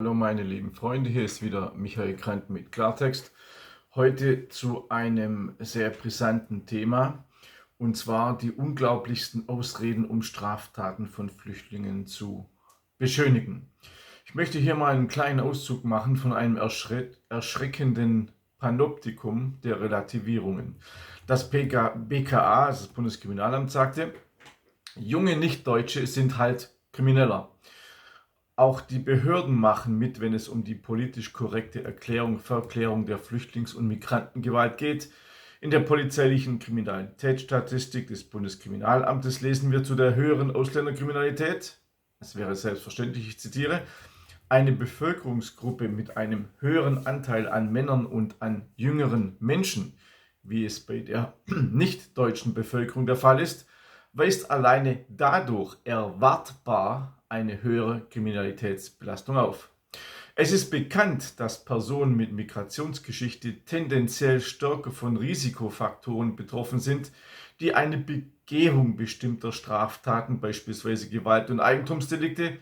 Hallo meine lieben Freunde, hier ist wieder Michael Grant mit Klartext. Heute zu einem sehr brisanten Thema, und zwar die unglaublichsten Ausreden, um Straftaten von Flüchtlingen zu beschönigen. Ich möchte hier mal einen kleinen Auszug machen von einem erschreckenden Panoptikum der Relativierungen. Das BKA, also das Bundeskriminalamt, sagte, junge Nichtdeutsche sind halt Krimineller. Auch die Behörden machen mit, wenn es um die politisch korrekte Verklärung der Flüchtlings- und Migrantengewalt geht. In der polizeilichen Kriminalitätsstatistik des Bundeskriminalamtes lesen wir zu der höheren Ausländerkriminalität, es wäre selbstverständlich, ich zitiere, eine Bevölkerungsgruppe mit einem höheren Anteil an Männern und an jüngeren Menschen, wie es bei der nicht-deutschen Bevölkerung der Fall ist, weist alleine dadurch erwartbar eine höhere Kriminalitätsbelastung auf. Es ist bekannt, dass Personen mit Migrationsgeschichte tendenziell stärker von Risikofaktoren betroffen sind, die eine Begehung bestimmter Straftaten, beispielsweise Gewalt- und Eigentumsdelikte,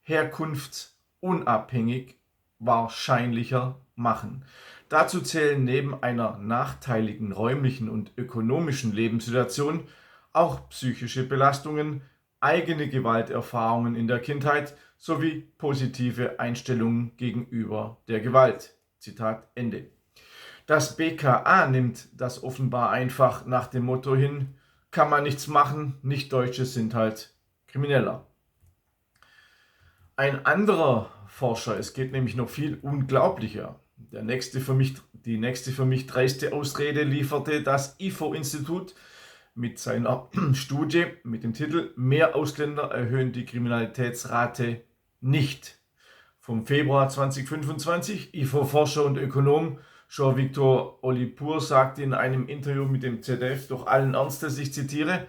herkunftsunabhängig wahrscheinlicher machen. Dazu zählen neben einer nachteiligen räumlichen und ökonomischen Lebenssituation auch psychische Belastungen, eigene Gewalterfahrungen in der Kindheit sowie positive Einstellungen gegenüber der Gewalt. Zitat Ende. Das BKA nimmt das offenbar einfach nach dem Motto hin, kann man nichts machen, Nicht-Deutsche sind halt Krimineller. Ein anderer Forscher, es geht nämlich noch viel unglaublicher. Die nächste für mich dreiste Ausrede lieferte das IFO-Institut mit seiner Studie mit dem Titel Mehr Ausländer erhöhen die Kriminalitätsrate nicht. Vom Februar 2025, IFO-Forscher und Ökonom Jean-Victor Olipour sagte in einem Interview mit dem ZDF doch allen Ernstes, ich zitiere,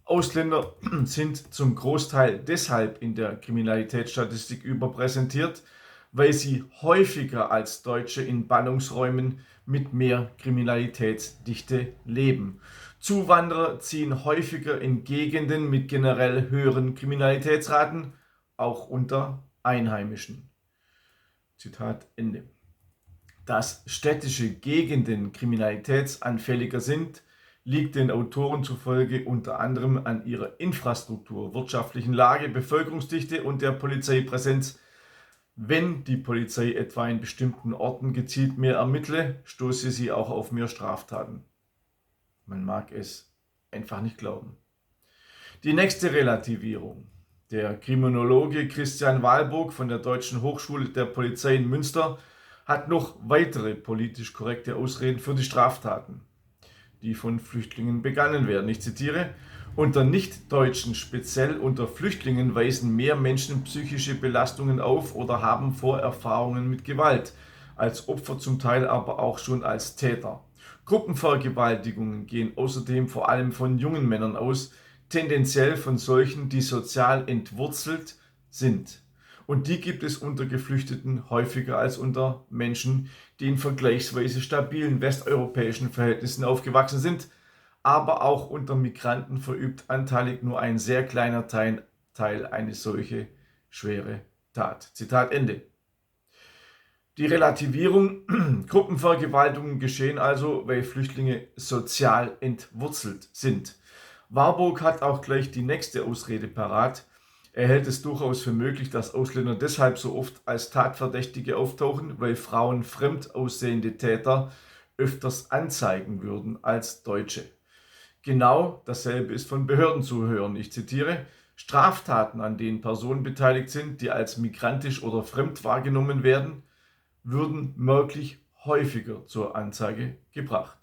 Ausländer sind zum Großteil deshalb in der Kriminalitätsstatistik überpräsentiert, weil sie häufiger als Deutsche in Ballungsräumen mit mehr Kriminalitätsdichte leben. Zuwanderer ziehen häufiger in Gegenden mit generell höheren Kriminalitätsraten, auch unter Einheimischen. Zitat Ende. Dass städtische Gegenden kriminalitätsanfälliger sind, liegt den Autoren zufolge unter anderem an ihrer Infrastruktur, wirtschaftlichen Lage, Bevölkerungsdichte und der Polizeipräsenz. Wenn die Polizei etwa in bestimmten Orten gezielt mehr ermittle, stoße sie auch auf mehr Straftaten. Man mag es einfach nicht glauben. Die nächste Relativierung. Der Kriminologe Christian Wahlburg von der Deutschen Hochschule der Polizei in Münster hat noch weitere politisch korrekte Ausreden für die Straftaten, die von Flüchtlingen begangen werden. Ich zitiere, unter Nichtdeutschen, speziell unter Flüchtlingen, weisen mehr Menschen psychische Belastungen auf oder haben Vorerfahrungen mit Gewalt, als Opfer zum Teil aber auch schon als Täter. Gruppenvergewaltigungen gehen außerdem vor allem von jungen Männern aus, tendenziell von solchen, die sozial entwurzelt sind. Und die gibt es unter Geflüchteten häufiger als unter Menschen, die in vergleichsweise stabilen westeuropäischen Verhältnissen aufgewachsen sind, aber auch unter Migranten verübt anteilig nur ein sehr kleiner Teil eine solche schwere Tat. Zitat Ende. Die Relativierung, Gruppenvergewaltigungen geschehen also, weil Flüchtlinge sozial entwurzelt sind. Warburg hat auch gleich die nächste Ausrede parat. Er hält es durchaus für möglich, dass Ausländer deshalb so oft als Tatverdächtige auftauchen, weil Frauen fremd aussehende Täter öfters anzeigen würden als Deutsche. Genau dasselbe ist von Behörden zu hören. Ich zitiere, Straftaten, an denen Personen beteiligt sind, die als migrantisch oder fremd wahrgenommen werden, würden merklich häufiger zur Anzeige gebracht.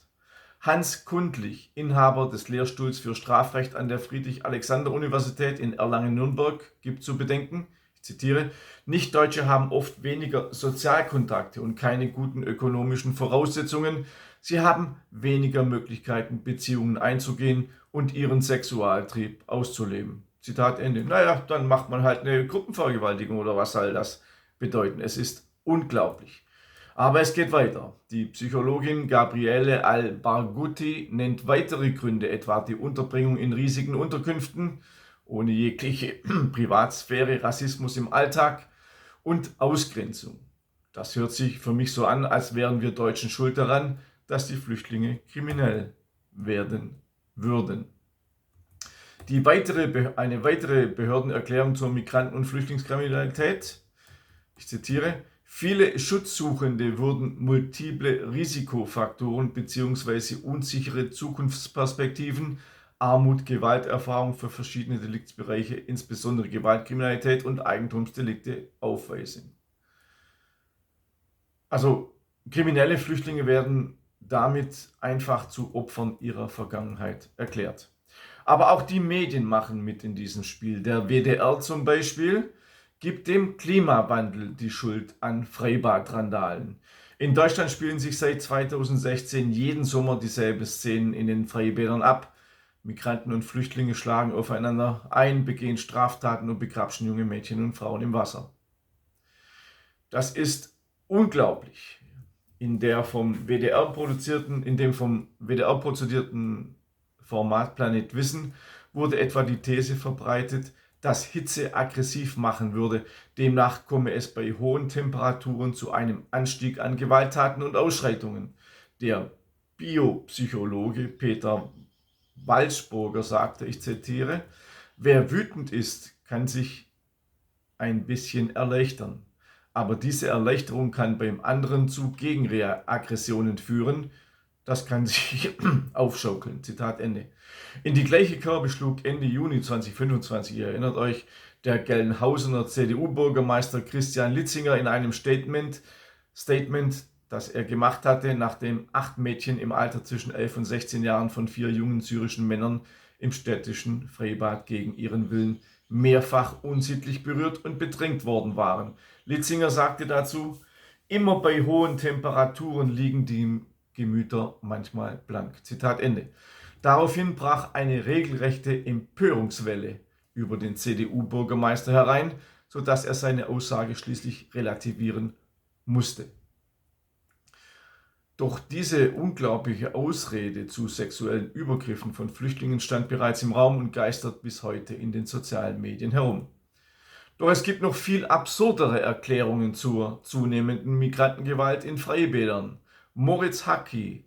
Hans Kundlich, Inhaber des Lehrstuhls für Strafrecht an der Friedrich-Alexander-Universität in Erlangen-Nürnberg, gibt zu bedenken, ich zitiere, Nichtdeutsche haben oft weniger Sozialkontakte und keine guten ökonomischen Voraussetzungen. Sie haben weniger Möglichkeiten, Beziehungen einzugehen und ihren Sexualtrieb auszuleben. Zitat Ende. Naja, dann macht man halt eine Gruppenvergewaltigung oder was soll das bedeuten? Es ist unglaublich. Aber es geht weiter. Die Psychologin Gabriele Al-Barghouti nennt weitere Gründe, etwa die Unterbringung in riesigen Unterkünften, ohne jegliche Privatsphäre, Rassismus im Alltag und Ausgrenzung. Das hört sich für mich so an, als wären wir Deutschen schuld daran, dass die Flüchtlinge kriminell werden würden. Eine weitere Behördenerklärung zur Migranten- und Flüchtlingskriminalität. Ich zitiere: Viele Schutzsuchende würden multiple Risikofaktoren bzw. unsichere Zukunftsperspektiven, Armut, Gewalterfahrung für verschiedene Deliktsbereiche, insbesondere Gewaltkriminalität und Eigentumsdelikte aufweisen. Also kriminelle Flüchtlinge werden damit einfach zu Opfern ihrer Vergangenheit erklärt. Aber auch die Medien machen mit in diesem Spiel. Der WDR zum Beispiel gibt dem Klimawandel die Schuld an Freibad-Randalen. In Deutschland spielen sich seit 2016 jeden Sommer dieselben Szenen in den Freibädern ab. Migranten und Flüchtlinge schlagen aufeinander ein, begehen Straftaten und begrapschen junge Mädchen und Frauen im Wasser. Das ist unglaublich. In dem vom WDR produzierten Format Planet Wissen wurde etwa die These verbreitet, dass Hitze aggressiv machen würde. Demnach komme es bei hohen Temperaturen zu einem Anstieg an Gewalttaten und Ausschreitungen. Der Biopsychologe Peter Walschburger sagte, ich zitiere: Wer wütend ist, kann sich ein bisschen erleichtern. Aber diese Erleichterung kann beim anderen zu Gegenaggressionen führen. Das kann sich aufschaukeln. Zitat Ende. In die gleiche Kerbe schlug Ende Juni 2025, ihr erinnert euch, der Gelnhausener CDU-Bürgermeister Christian Litzinger in einem Statement, das er gemacht hatte, nachdem 8 Mädchen im Alter zwischen 11 und 16 Jahren von 4 jungen syrischen Männern im städtischen Freibad gegen ihren Willen mehrfach unsittlich berührt und bedrängt worden waren. Litzinger sagte dazu: Immer bei hohen Temperaturen liegen die Gemüter manchmal blank. Zitat Ende. Daraufhin brach eine regelrechte Empörungswelle über den CDU-Bürgermeister herein, sodass er seine Aussage schließlich relativieren musste. Doch diese unglaubliche Ausrede zu sexuellen Übergriffen von Flüchtlingen stand bereits im Raum und geistert bis heute in den sozialen Medien herum. Doch es gibt noch viel absurdere Erklärungen zur zunehmenden Migrantengewalt in Freibädern. Moritz Hackel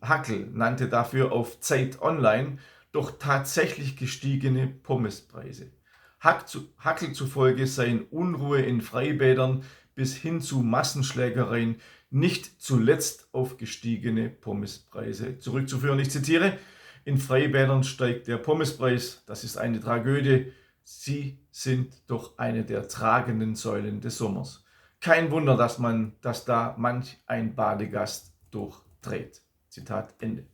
nannte dafür auf Zeit Online doch tatsächlich gestiegene Pommespreise. Hackel zufolge seien Unruhe in Freibädern bis hin zu Massenschlägereien nicht zuletzt auf gestiegene Pommespreise zurückzuführen. Ich zitiere: In Freibädern steigt der Pommespreis, das ist eine Tragödie. Sie sind doch eine der tragenden Säulen des Sommers. Kein Wunder, dass da manch ein Badegast durchdreht. Zitat Ende.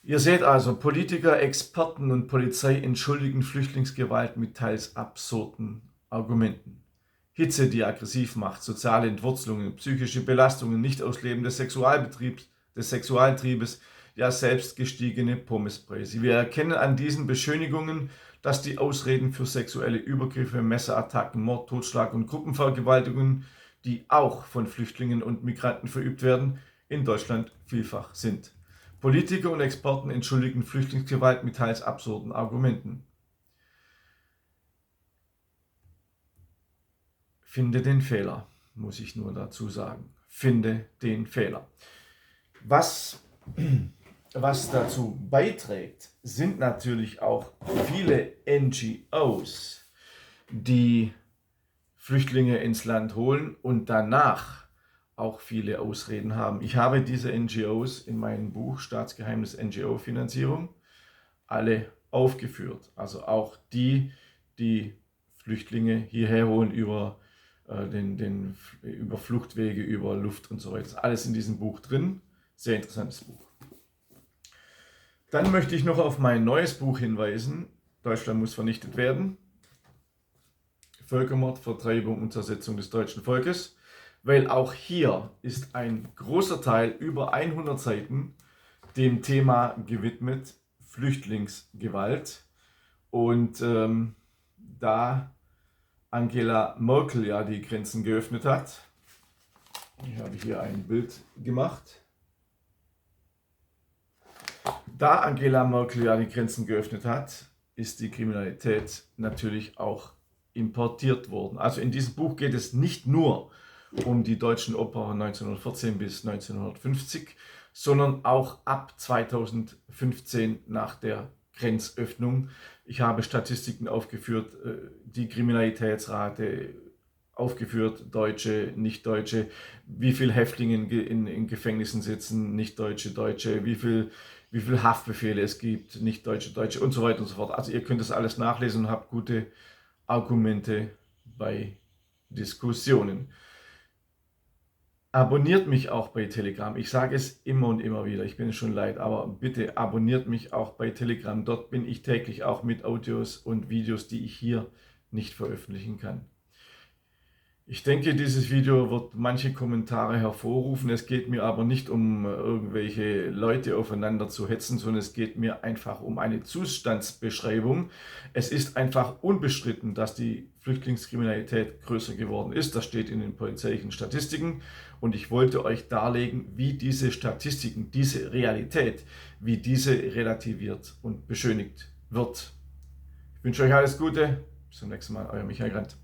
Ihr seht also, Politiker, Experten und Polizei entschuldigen Flüchtlingsgewalt mit teils absurden Argumenten. Hitze, die aggressiv macht, soziale Entwurzelungen, psychische Belastungen, Nichtausleben des Sexualtriebes, ja selbst gestiegene Pommespreise. Wir erkennen an diesen Beschönigungen, dass die Ausreden für sexuelle Übergriffe, Messerattacken, Mord, Totschlag und Gruppenvergewaltigungen, die auch von Flüchtlingen und Migranten verübt werden, in Deutschland vielfach sind. Politiker und Experten entschuldigen Flüchtlingsgewalt mit teils absurden Argumenten. Finde den Fehler, muss ich nur dazu sagen. Finde den Fehler. Was dazu beiträgt, sind natürlich auch viele NGOs, die Flüchtlinge ins Land holen und danach auch viele Ausreden haben. Ich habe diese NGOs in meinem Buch Staatsgeheimnis NGO-Finanzierung alle aufgeführt. Also auch die Flüchtlinge hierher holen über Fluchtwege, über Luft und so weiter. Das ist alles in diesem Buch drin. Sehr interessantes Buch. Dann möchte ich noch auf mein neues Buch hinweisen. Deutschland muss vernichtet werden. Völkermord, Vertreibung und Zersetzung des deutschen Volkes. Weil auch hier ist ein großer Teil, über 100 Seiten, dem Thema gewidmet, Flüchtlingsgewalt. Und da Angela Merkel ja die Grenzen geöffnet hat, ich habe hier ein Bild gemacht, da Angela Merkel ja die Grenzen geöffnet hat, ist die Kriminalität natürlich auch importiert wurden. Also in diesem Buch geht es nicht nur um die deutschen Opfer 1914 bis 1950, sondern auch ab 2015 nach der Grenzöffnung. Ich habe Statistiken aufgeführt, die Kriminalitätsrate aufgeführt, Deutsche, Nicht-Deutsche, wie viele Häftlinge in Gefängnissen sitzen, Nicht-Deutsche, Deutsche, wie viel Haftbefehle es gibt, Nicht-Deutsche, Deutsche und so weiter und so fort. Also ihr könnt das alles nachlesen und habt gute Argumente bei Diskussionen. Abonniert mich auch bei Telegram. Ich sage es immer und immer wieder, ich bin es schon leid, aber bitte abonniert mich auch bei Telegram. Dort bin ich täglich auch mit Audios und Videos, die ich hier nicht veröffentlichen kann. Ich denke, dieses Video wird manche Kommentare hervorrufen. Es geht mir aber nicht um irgendwelche Leute aufeinander zu hetzen, sondern es geht mir einfach um eine Zustandsbeschreibung. Es ist einfach unbestritten, dass die Flüchtlingskriminalität größer geworden ist. Das steht in den polizeilichen Statistiken. Und ich wollte euch darlegen, wie diese Statistiken, diese Realität, wie diese relativiert und beschönigt wird. Ich wünsche euch alles Gute. Bis zum nächsten Mal. Euer Michael Grant.